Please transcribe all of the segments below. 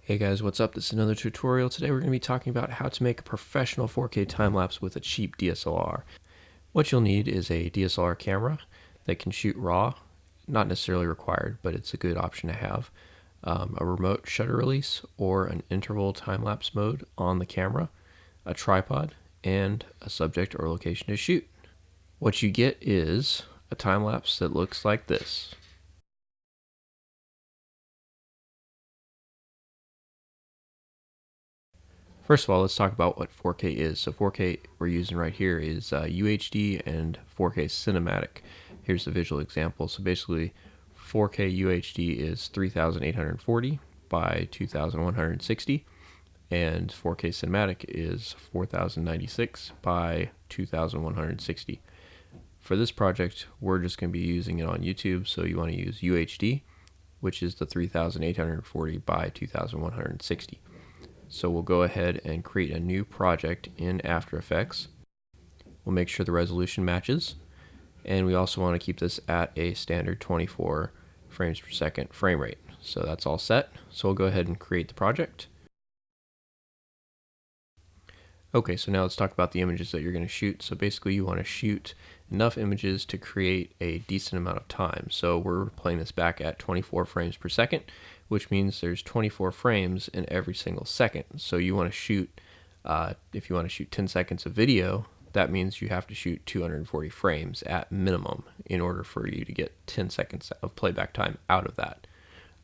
Hey guys, what's up? This is another tutorial. Today we're going to be talking about how to make a professional 4K time-lapse with a cheap DSLR. What you'll need is a DSLR camera that can shoot RAW, not necessarily required, but it's a good option to have, a remote shutter release or an interval time-lapse mode on the camera, a tripod, and a subject or location to shoot. What you get is a time-lapse that looks like this. First of all, let's talk about what 4K is. So 4K we're using right here is UHD and 4K cinematic. Here's the visual example. So basically 4K UHD is 3840 by 2160 and 4K cinematic is 4096 by 2160. For this project, we're just going to be using it on YouTube, so you want to use UHD, which is the 3840 by 2160. So we'll go ahead and create a new project in After Effects. We'll make sure the resolution matches, and we also want to keep this at a standard 24 frames per second frame rate. So that's all set. So we'll go ahead and create the project. Okay, so now let's talk about the images that you're going to shoot. So basically you want to shoot enough images to create a decent amount of time. So we're playing this back at 24 frames per second, which means there's 24 frames in every single second. So you want to shoot, if you want to shoot 10 seconds of video, that means you have to shoot 240 frames at minimum in order for you to get 10 seconds of playback time out of that.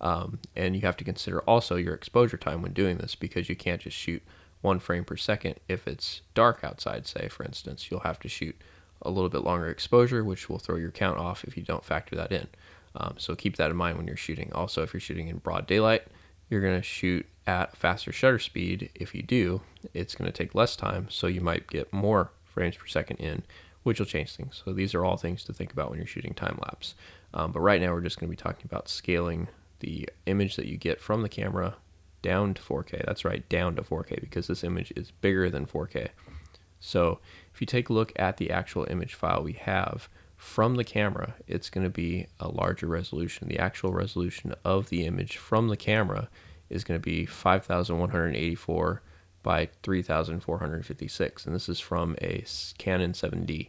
And you have to consider also your exposure time when doing this, because you can't just shoot 1 frame per second. If it's dark outside, say, for instance, you'll have to shoot a little bit longer exposure, which will throw your count off if you don't factor that in. So keep that in mind when you're shooting. Also, if you're shooting in broad daylight, you're going to shoot at faster shutter speed. If you do, it's going to take less time, so you might get more frames per second in, which will change things. So these are all things to think about when you're shooting time-lapse. But right now we're just going to be talking about scaling the image that you get from the camera down to 4K. That's right, down to 4K, because this image is bigger than 4K. So if you take a look at the actual image file we have from the camera, it's going to be a larger resolution. The actual resolution of the image from the camera is going to be 5184 by 3456, and this is from a Canon 7D.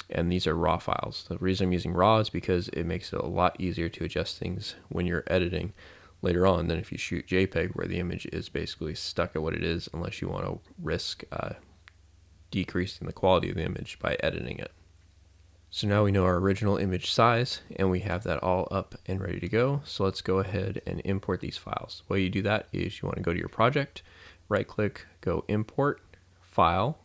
And these are RAW files. The reason I'm using RAW is because it makes it a lot easier to adjust things when you're editing later on than if you shoot JPEG, where the image is basically stuck at what it is, unless you want to risk decreasing the quality of the image by editing it. So now we know our original image size, and we have that all up and ready to go. So let's go ahead and import these files. The way you do that is you want to go to your project, right click, go import, file,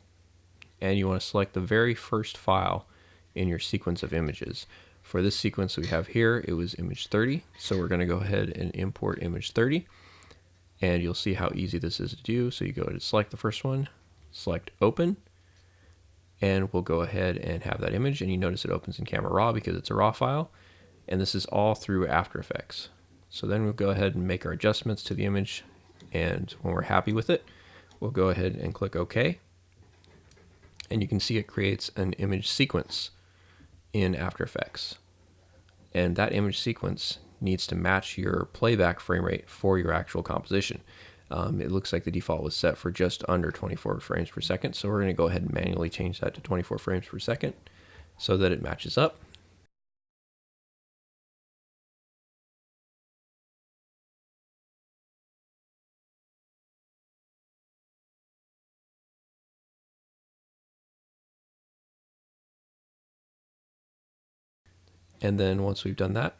and you want to select the very first file in your sequence of images. For this sequence we have here, it was image 30, so we're going to go ahead and import image 30, and you'll see how easy this is to do. So you go to select the first one, select open, and we'll go ahead and have that image, and you notice it opens in Camera Raw because it's a RAW file, and this is all through After Effects. So then we'll go ahead and make our adjustments to the image, and when we're happy with it, we'll go ahead and click OK, and you can see it creates an image sequence in After Effects, and that image sequence needs to match your playback frame rate for your actual composition. It looks like the default was set for just under 24 frames per second, so we're going to go ahead and manually change that to 24 frames per second so that it matches up. And then once we've done that,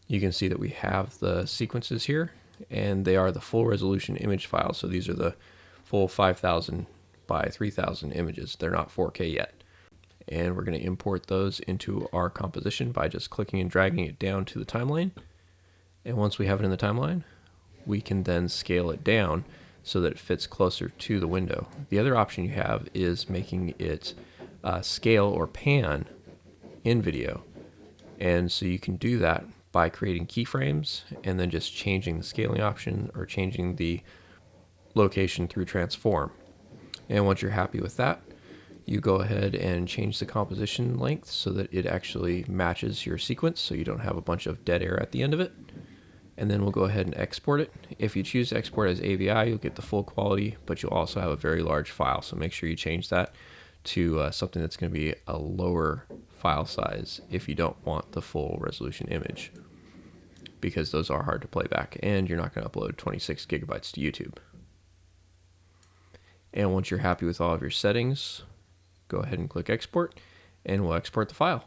you can see that we have the sequences here, and they are the full resolution image files. So these are the full 5000 by 3000 images. They're not 4K yet. And we're going to import those into our composition by just clicking and dragging it down to the timeline. And once we have it in the timeline, we can then scale it down so that it fits closer to the window. The other option you have is making it scale or pan in video. And so you can do that by creating keyframes and then just changing the scaling option or changing the location through transform. And once you're happy with that, you go ahead and change the composition length so that it actually matches your sequence, so you don't have a bunch of dead air at the end of it. and then we'll go ahead and export it. If you choose to export as AVI, you'll get the full quality, but you'll also have a very large file. So make sure you change that to something that's going to be a lower file size if you don't want the full resolution image, because those are hard to play back, and you're not going to upload 26 gigabytes to YouTube. And once you're happy with all of your settings, go ahead and click export, and we'll export the file.